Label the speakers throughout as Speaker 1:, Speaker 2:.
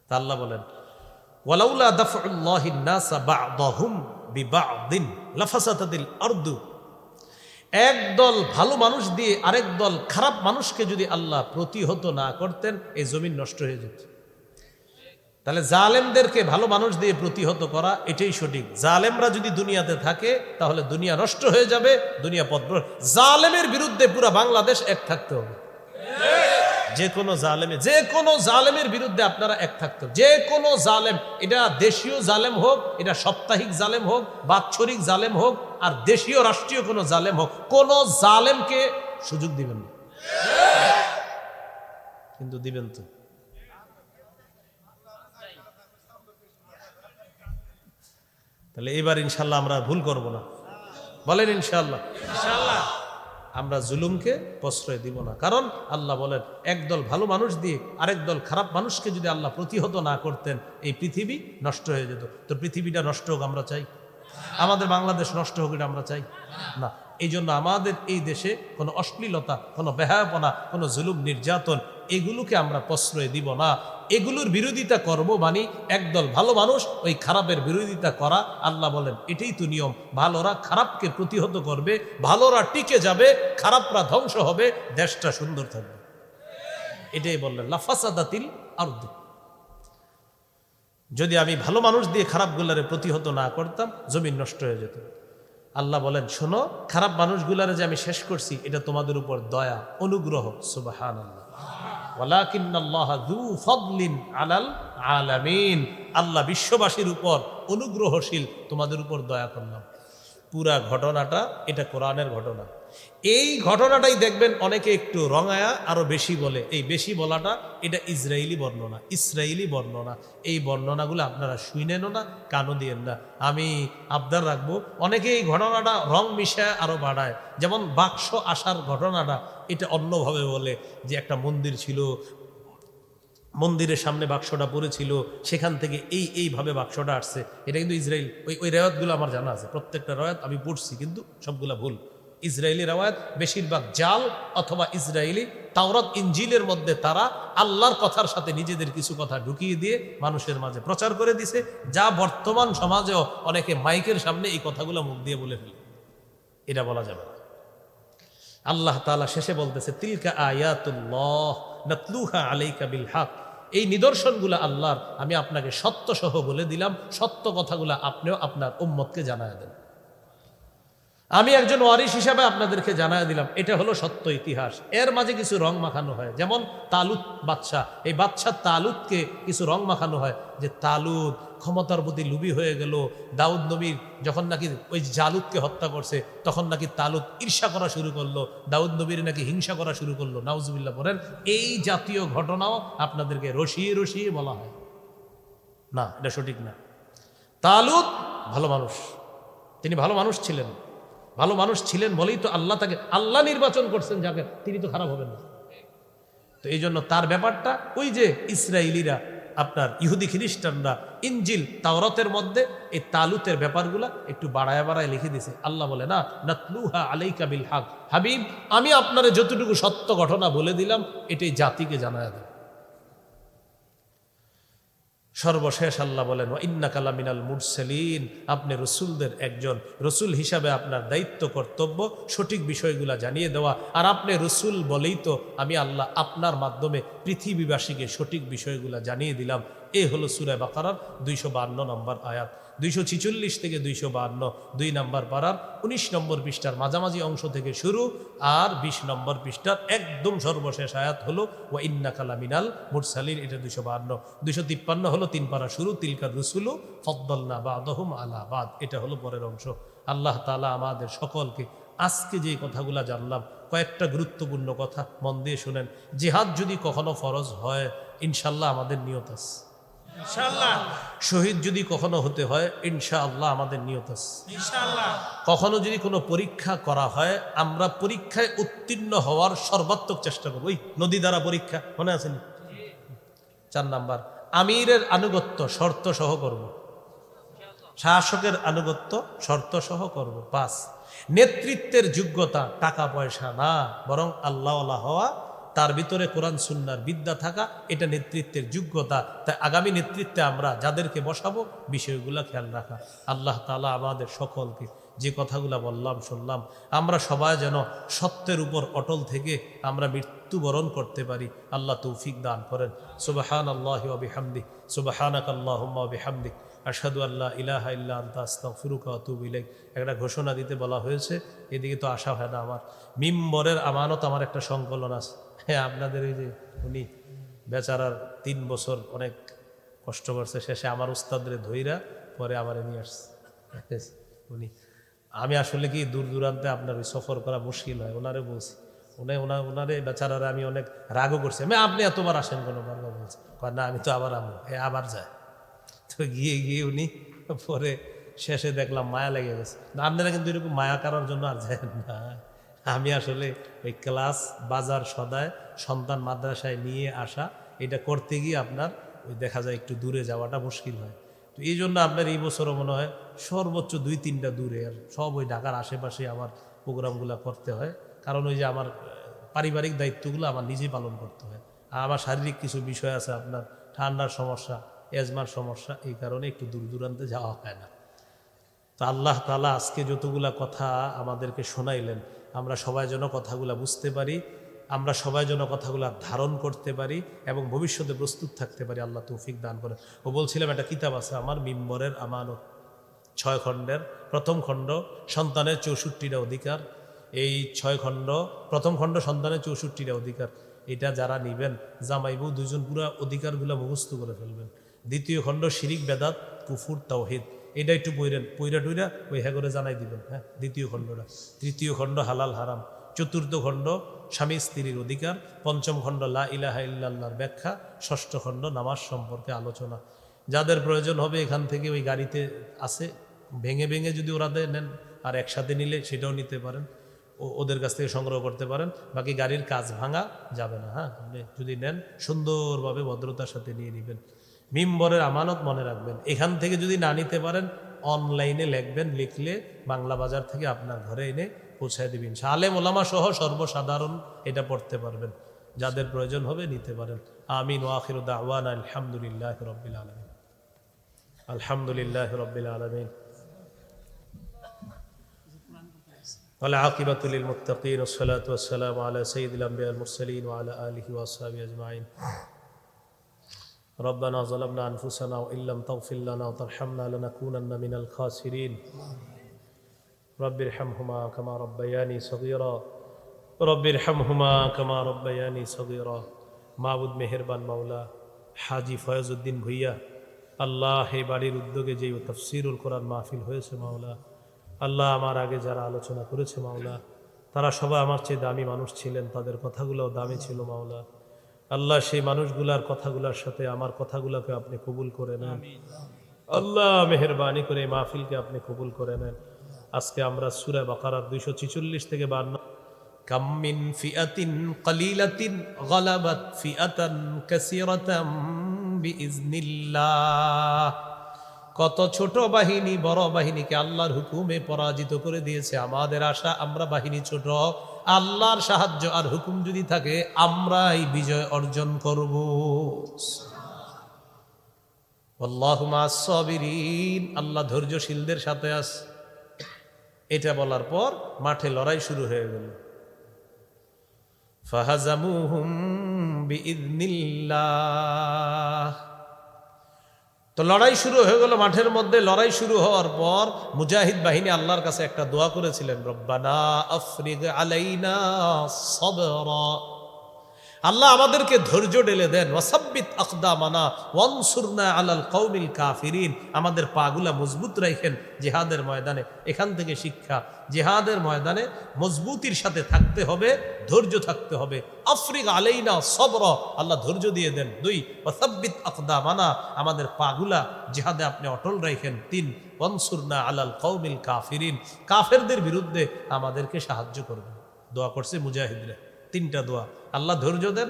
Speaker 1: তা আল্লাহ বলেন ওয়ালাউলা দাফউল্লাহিন নাসা বা'দাহুম বিবা'দিন লাফাসাদাতিল আরদু, একদল ভালো মানুষ দিয়ে আরেক দল খারাপ মানুষকে যদি আল্লাহ প্রতিহত না করতেন এই জমিন নষ্ট হয়ে যেত। তাহলে জালেমদেরকে ভালো মানুষ দিয়ে প্রতিহত করা এটাই সঠিক। জালেমরা যদি দুনিয়াতে থাকে তাহলে দুনিয়া নষ্ট হয়ে যাবে, দুনিয়া পথ। জালেমের বিরুদ্ধে পুরা বাংলাদেশ এক থাকতে হবে। যে কোনো জালেমের বিরুদ্ধে আপনারা এক থাকতে হবে। যে কোনো জালেম, এটা দেশীয় জালেম হোক, এটা সাপ্তাহিক জালেম হোক, বাৎসরিক জালেম হোক, আর দেশীয় রাষ্ট্রীয় কোনো জালেম হোক, কোন জালেমকে সুযোগ দিবেন না। কিন্তু দিবেন তো। তাহলে এবার ইনশাল্লাহ আমরা ভুল করব না, বলেন ইনশাল্লাহ। আমরা জুলুমকে প্রশ্রয় দিব না, কারণ আল্লাহ বলেন একদল ভালো মানুষ দিয়ে আরেক দল খারাপ মানুষকে যদি আল্লাহ প্রতিহত না করতেন এই পৃথিবী নষ্ট হয়ে যেত। তো পৃথিবীটা নষ্ট হোক আমরা চাই? আমাদের বাংলাদেশ নষ্ট হোক এটা আমরা চাই না। এই জন্য আমাদের এই দেশে কোনো অশ্লীলতা, কোনো বেহায়াপনা, কোনো জুলুম নির্যাতন এগুলোকে আমরা প্রশ্রয় দিব না। এগুলোর বিরোধিতা করব, মানে একদল ভালো মানুষ ওই খারাপের বিরোধিতা করা। আল্লাহ বলেন এটাই তো নিয়ম। ভালোরা খারাপকে প্রতিহত করবে, ভালোরা টিকে যাবে, খারাপরা ধ্বংস হবে, দেশটা সুন্দর থাকবে। এটাই বললেন লাফাসাদাতিল আরদু। যদি আমি ভালো মানুষ দিয়ে খারাপগুলারে প্রতিহত না করতাম জমিন নষ্ট হয়ে যেত। আল্লাহ বলেন শোনো, খারাপ মানুষগুলারে যে আমি শেষ করছি এটা তোমাদের উপর দয়া, অনুগ্রহ। সুবহানাল্লাহ। ওয়ালাকিন্নাল্লাহা যু ফাদলিন আলাল আলামিন। আল্লাহ বিশ্ববাসীর উপর অনুগ্রহশীল, তোমাদের উপর দয়া করলাম। পুরা ঘটনাটা এটা কোরআনের ঘটনা। এই ঘটনাটাই দেখবেন অনেকে একটু রঙায়া আরো বেশি বলে। এই বেশি বলাটা এটা ইসরায়েলি বর্ণনা, ইসরায়েলি বর্ণনা। এই বর্ণনাগুলো আপনারা শুনেনও না, কানও দিয়েন না। আমি আবদার রাখবো, অনেকে এই ঘটনাটা রং মিশায় আরো বাড়ায়। যেমন বাক্স আসার ঘটনাটা এটা অন্যভাবে বলে, যে একটা মন্দির ছিল, মন্দিরের সামনে বাক্সটা পড়েছিল, সেখান থেকে এইভাবে বাক্সটা আসছে। এটা কিন্তু ইসরায়েল। ওই রেওয়ায়তগুলো আমার জানা আছে, প্রত্যেকটা রেওয়ায়ত আমি পড়ছি, কিন্তু সবগুলা ভুল। ইসরায়েলি রেওয়ায়ত বেশিরভাগ জাল, অথবা ইসরায়েলি তাওরাত ইনজিলের মধ্যে তারা আল্লাহর কথার সাথে নিজেদের কিছু কথা ঢুকিয়ে দিয়ে মানুষের মাঝে প্রচার করে দিছে, যা বর্তমান সমাজেও অনেকে মাইকের সামনে এই কথাগুলো মুখ দিয়ে বলে ফেলে। এটা বলা যাবে না। আল্লাহ তাআলা শেষে বলতেছে তিলকা আয়াতুল্লাহ নাতলুহা আলাইকা বিল হক। এই নিদর্শনগুলো আল্লাহর, আমি আপনাকে সত্য সহ বলে দিলাম, সত্য কথাগুলো আপনিও আপনার উম্মতকে জানায় দেন। আমি একজন ওয়ারিস হিসাবে আপনাদেরকে জানায় দিলাম, এটা হলো সত্য ইতিহাস। এর মাঝে কিছু রং মাখানো হয়, যেমন তালুত বাদশাহ, এই বাদশাহ তালুতকে কিছু রং মাখানো হয়, যে তালুত ক্ষমতার প্রতি লুবি হয়ে গেল। দাউদ নবীর যখন নাকি ওই জালুতকে হত্যা করছে, তখন নাকি তালুত ঈর্ষা করা শুরু করলো, দাউদ নবীর নাকি হিংসা করা শুরু করলো। নাউজুবিল্লাহ বলেন। এই জাতীয় ঘটনাও আপনাদেরকে রসিয়ে রসিয়ে বলা হয় না, এটা সঠিক না। তালুত ভালো মানুষ, তিনি ভালো মানুষ ছিলেন। ভালো মানুষ ছিলেন বলেই তো তাকে আল্লাহ নির্বাচন করছেন, যাকে তিনি তো খারাপ হবেন না। তো এই জন্য তার ব্যাপারটা ওই যে ইসরায়েলিরা, আপনার ইহুদি খ্রিস্টানরা ইনজিল তাওরাতের মধ্যে এই তালুতের ব্যাপারগুলা একটু বাড়ায় বাড়ায় লিখে দিছে। আল্লাহ বলে না নাতলুহা আলাইকা বিল হক। হাবিব, আমি আপনারে যতটুকু সত্য ঘটনা বলে দিলাম এটাই জাতিকে জানায় দেন। সর্বশেষ আল্লাহ বলেন ওয়া ইন্নাকা লামিনাল মুরসালিন। আপনি রসুলদের একজন, রসুল হিসাবে আপনার দায়িত্ব কর্তব্য সঠিক বিষয়গুলা জানিয়ে দেওয়া। আর আপনি রসুল বলেই তো আমি আল্লাহ আপনার মাধ্যমে পৃথিবীবাসীকে সঠিক বিষয়গুলা জানিয়ে দিলাম। এ হলো সূরা বাকারার 252 নম্বর আয়াত। 246 থেকে 252, 2 নম্বর পারার 19 নম্বর পৃষ্ঠার মাঝামাঝি অংশ থেকে শুরু, আর 20 নম্বর পৃষ্ঠার একদম সর্বশেষ আয়াত হলো ওয়া ইন্নাকা লামিনাল মুরসালিন। এটা 252। 253 হলো 3 পারা শুরু, তিলকার রুসুলু ফাদ্দালনা বা'দাহুম আলা বা'দ। এটা হলো পরের অংশ। আল্লাহ তাআলা আমাদের সকলকে আজকে যে কথাগুলা জানলাম, কয়েকটা গুরুত্বপূর্ণ কথা মন দিয়ে শুনেন। জিহাদ যদি কখনো ফরজ হয়, ইনশাল্লাহ আমাদের নিয়ত আছে। ইনশাআল্লাহ। শহীদ যদি কখনো হতে হয়, ইনশাআল্লাহ আমাদের নিয়ত আছে। ইনশাআল্লাহ। কখনো যদি কোনো পরীক্ষা করা হয়, আমরা পরীক্ষায় উত্তীর্ণ হওয়ার সর্বাত্মক চেষ্টা করব। ওই নদী দ্বারা পরীক্ষা মনে আছে নি? 4 নাম্বার, আমিরের আনুগত্য শর্ত সহ করব, শাসকের আনুগত্য শর্ত সহ করব। 5, নেতৃত্বের যোগ্যতা টাকা পয়সা না, বরং আল্লাহওয়ালা হওয়া, তার ভিতরে কোরআন সুন্নাহর বিদ্যা থাকা, এটা নেতৃত্বের যোগ্যতা। তাই আগামী নেতৃত্বে আমরা যাদেরকে বসাবো বিষয়গুলো খেয়াল রাখা। আল্লাহ তাআলা আমাদের সকলকে যে কথাগুলো বললাম শুনলাম, আমরা সবাই যেন সত্যের উপর অটল থেকে আমরা মৃত্যুবরণ করতে পারি, আল্লাহ তৌফিক দান করেন। সুবহানাল্লাহি ওয়া বিহামদিহি, সুবহানাকাল্লাহুম্মা ওয়া বিহামদিক, আশহাদু আল্লা ইলাহা ইল্লা আনতা আস্তাগফিরুকা ওয়া আতুবু ইলাইক। একটা ঘোষণা দিতে বলা হয়েছে, এদিকে তো আসা হয় না আমার। মিম্বরের আমানত আমার একটা সংকলন আছে। হ্যাঁ, আপনাদের এই যে উনি বেচারার 3 বছর অনেক কষ্ট করছে, শেষে আমার উস্তাদরে ধইরা পরে আমারে নিয়ে আসছে উনি। আমি আসলে কি দূর দূরান্তে আপনার ওই সফর করা মুশকিল হয়, ওনারে বলছি, ওনারে বেচারারে আমি অনেক রাগও করছি। আমি আপনি এতবার আসেন কোনো বারবার বলছি, না আমি তো আবার আমো, আবার যায়। তো গিয়ে উনি পরে শেষে দেখলাম মায়া লেগে গেছে। আপনারা কিন্তু এরকম মায়া করার জন্য আর যায় না। আমি আসলে ওই ক্লাস, বাজার, সদায়, সন্তান মাদ্রাসায় নিয়ে আসা, এটা করতে গিয়ে আপনার ওই দেখা যায় একটু দূরে যাওয়াটা মুশকিল হয়। তো এই জন্য আপনার এই বছরও মনে হয় সর্বোচ্চ 2-3টা দূরে, আর সব ওই ঢাকার আশেপাশে আমার প্রোগ্রামগুলো করতে হয়। কারণ ওই যে আমার পারিবারিক দায়িত্বগুলো আমার নিজেই পালন করতে হয়। আর আমার শারীরিক কিছু বিষয় আছে, আপনার ঠান্ডার সমস্যা, এজমার সমস্যা, এই কারণে একটু দূর দূরান্তে যাওয়া হয় না। তো আল্লাহ তাআলা আজকে যতগুলা কথা আমাদেরকে শোনাইলেন, আমরা সবাই যেন কথাগুলা বুঝতে পারি, আমরা সবাই যেন কথাগুলা ধারণ করতে পারি এবং ভবিষ্যতে প্রস্তুত থাকতে পারি, আল্লাহ তৌফিক দান করে। ও বলছিলাম একটা কিতাব আছে আমার, মিম্বরের আমানত, 6 খণ্ডের। প্রথম খণ্ড সন্তানের 64টা অধিকার। এই 6 খণ্ড, প্রথম খণ্ড সন্তানের 64টা অধিকার। এটা যারা নিবেন, জামাইবু 2জন পুরা অধিকারগুলো মুখস্থ করে ফেলবেন। দ্বিতীয় খণ্ড শিরিক, বেদাত, কুফুর, তাওহীদ, এটা একটু পইরা টুইরা ওই হ্যাঁ করে জানাই দিবেন। হ্যাঁ, দ্বিতীয় খণ্ডটা। তৃতীয় খণ্ড হালাল হারাম। চতুর্থ খণ্ড স্বামী স্ত্রীর অধিকার। পঞ্চম খণ্ড লা ইলাহা ইল্লাল্লাহর ব্যাখ্যা। ষষ্ঠ খণ্ড নামাজ সম্পর্কে আলোচনা। যাদের প্রয়োজন হবে এখান থেকে ওই গাড়িতে আছে, ভেঙে ভেঙে যদি ওরা নেন, আর একসাথে নিলে সেটাও নিতে পারেন, ওদের কাছ থেকে সংগ্রহ করতে পারেন। বাকি গাড়ির কাজ ভাঙা যাবে না। হ্যাঁ, আপনি যদি নেন সুন্দরভাবে ভদ্রতার সাথে নিয়ে নেবেন। মিম্বরের আমানত মনে রাখবেন। এখান থেকে যদি না নিতে পারেন, অনলাইনে লিখবেন, লিখলে বাংলা বাজার থেকে আপনার ঘরে এনে পৌঁছায় দিবেন। আলেম ওলামা সহ সর্বসাধারণ এটা পড়তে পারবেন। যাদের প্রয়োজন হবে নিতে পারেন। আমিন ওয়া আখিরু দাওয়ানা আলহামদুলিল্লাহি রাব্বিল আলামিন। আলহামদুলিল্লাহি রাব্বিল আলামিন। والعاقبة للمتقين والصلاة والسلام على سيد الأنبياء المرسلين وعلى آله وأصحابه أجمعين. ربنا ظلمنا أنفسنا وإن لم تغفر لنا وترحمنا لنكونن من الخاسرين. رب ارحمهما كما ربياني صغيرا. رب ارحمهما كما ربياني صغيرا. মাবুদ মেহেরবান মাওলা হাজী ফয়েজউদ্দিন ভুইয়া, আল্লাহ এই বাড়ির উদ্যোগে যে তাফসীরুল কোরআন মাহফিল হয়েছে মাওলা, আল্লাহ আমার আগে যারা আলোচনা করেছে মাওলা, তারা সবাই আমার চেয়ে দামি মানুষ ছিলেন, তাদের কথাগুলোও দামি ছিল মাওলা। আল্লাহ সেই মানুষগুলার কথাগুলোর সাথে আমার কথাগুলোকে আপনি কবুল করে নেন। আল্লাহ মেহেরবানি করে এই মাহফিলকে আপনি কবুল করে নেন। আজকে আমরা সূরা বাকারার 246 থেকে 52, কাম মিন ফিআতিন কলিলাতিন গালাবাত ফিআতান কাসীরাতাম বিইজনিল্লাহ। কত ছোট বাহিনী বড় বাহিনীকে আল্লাহর হুকুমে পরাজিত করে দিয়েছে। আমাদের আশা আমরা বাহিনী ছোট, আল্লাহর সাহায্য আর হুকুম যদি থাকে আমরাই বিজয় অর্জন করব। আল্লাহু মা'আস সাবিরিন, আল্লাহ ধৈর্যশীলদের সাথে আছে। এটা বলার পর মাঠে লড়াই শুরু হয়ে গেল। ফাহাজামুহুম বিইذনিল্লাহ। তো লড়াই শুরু হয়ে গেল মাঠের মধ্যে। লড়াই শুরু হওয়ার পর মুজাহিদ বাহিনী আল্লাহর কাছে একটা দোয়া করেছিলেন, রব্বানা আফরিগ আলাইনা সাবরা। আল্লাহ আমাদেরকে ধৈর্য ঢেলে দেন, ওয়াসাব্বিত আকদামানা ওয়ানসুরনা আলাল কওমিল কাফিরিন। আমাদের পাগুলা মজবুত রাখেন জিহাদের ময়দানে। এখান থেকে শিক্ষা, জিহাদের ময়দানে মজবুতির সাথে থাকতে হবে, ধৈর্য থাকতে হবে। আফরিগ আলাইনা সাবরা, আল্লাহ ধৈর্য দিয়ে দেন। 2, ওয়াসাব্বিত আকদামানা, আমাদের পাগুলা জিহাদে আপনি অটল রাখেন। 3, ওয়ানসুরনা আলাল কওমিল কাফিরিন, কাফেরদের বিরুদ্ধে আমাদেরকে সাহায্য করবেন। দোয়া করছে মুজাহিদরা, 3টা দোয়া। আল্লাহ ধৈর্য দেন,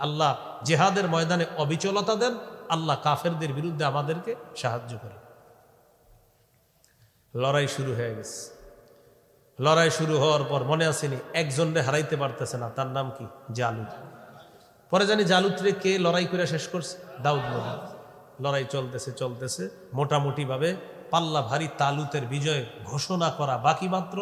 Speaker 1: আল্লাহ জিহাদের ময়দানে অবিচলতা দেন, আল্লাহ কাফেরদের বিরুদ্ধে আমাদেরকে সাহায্য করেন। লড়াই শুরু হয়ে গেছে। লড়াই শুরু হওয়ার পর মনে আসেনি একজনরে হারাইতে পারতেছে না, তার নাম কি? জালুত। পরে জানি জালুতরে কে লড়াই করে শেষ করছে? দাউদ নবী। লড়াই চলতেছে চলতেছে, মোটামুটি ভাবে পাল্লা ভারী, তালুতের বিজয় ঘোষণা করা বাকি মাত্র।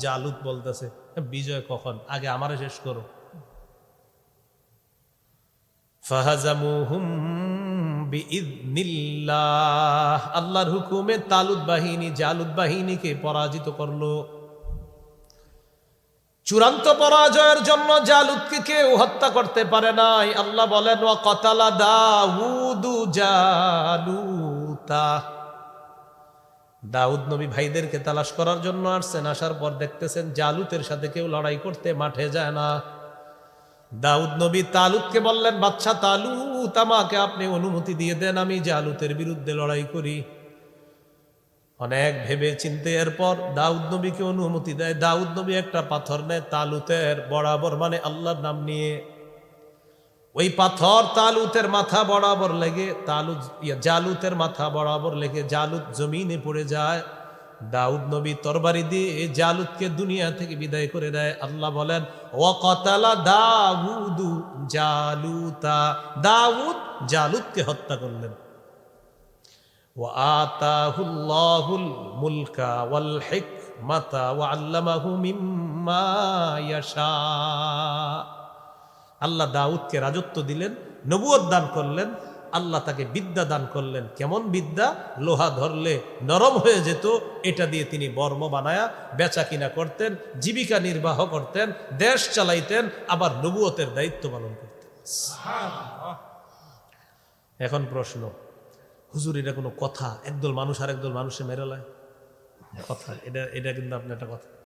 Speaker 1: জালুত বলতেছে, বিজয় কখন? আগে আমারে শেষ করো। ফাহাজামুহুম বিইذনিল্লাহ, আল্লাহর হুকুমে তালুত বাহিনী জালুত বাহিনীকে পরাজিত করলো। চূড়ান্ত পরাজয়ের জন্য জালুতকে কেউ হত্যা করতে পারে নাই। আল্লাহ বলেন, ওয়া কাতালা দাউদু জালুতা। দাউদ নবী ভাইদেরকে তালাশ করার জন্য আসছেন, আসার পর দেখতেছেন জালুতের সাথে কেউ লড়াই করতে মাঠে যায় না। দাউদ নবী তালুতকে বললেন, বাদশা তালুত, আমাকে আপনি অনুমতি দিয়ে দেন, আমি জালুতের বিরুদ্ধে লড়াই করি। অনেক ভেবে চিন্তে এরপর দাউদ নবীকে অনুমতি দেয়। দাউদ নবী একটা পাথর নেয় তালুতের বরাবর, মানে আল্লাহর নাম নিয়ে। ওই পাথর তালুতের মাথা বরাবর লেগে জালুতের মাথা বরাবর লেগে জালুত জমিনে পড়ে যায়। দাউদ নবী তরবারি দিয়ে জালুতকে দুনিয়া থেকে বিদায় করে দেয়। আল্লাহ বলেন, ওয়া কাতালা দাউদু জালুতা, দাউদ জালুতকে হত্যা করলেন। ওয়া আতাহুল্লাহুল মুলকা ওয়াল হিকমাতা ওয়া আল্লামাহু মিম্মা ইয়াশা। আল্লাহ দাউদকে রাজত্ব দিলেন, নবুয়ত দান করলেন, আল্লাহ তাকে বিদ্যা দান করলেন। কেমন বিদ্যা? লোহা ধরলে নরম হয়ে যেত, এটা দিয়ে তিনি বর্ম বানায়া বেচা কিনা করতেন, জীবিকা নির্বাহ করতেন, দেশ চালাইতেন, আবার নবুয়তের দায়িত্ব পালন করতেন। এখন প্রশ্ন, হুজুর এটা কোনো কথা? একদল মানুষ আর একদল মানুষে মেরে লয় কথা? এটা কিন্তু আপনার একটা কথা।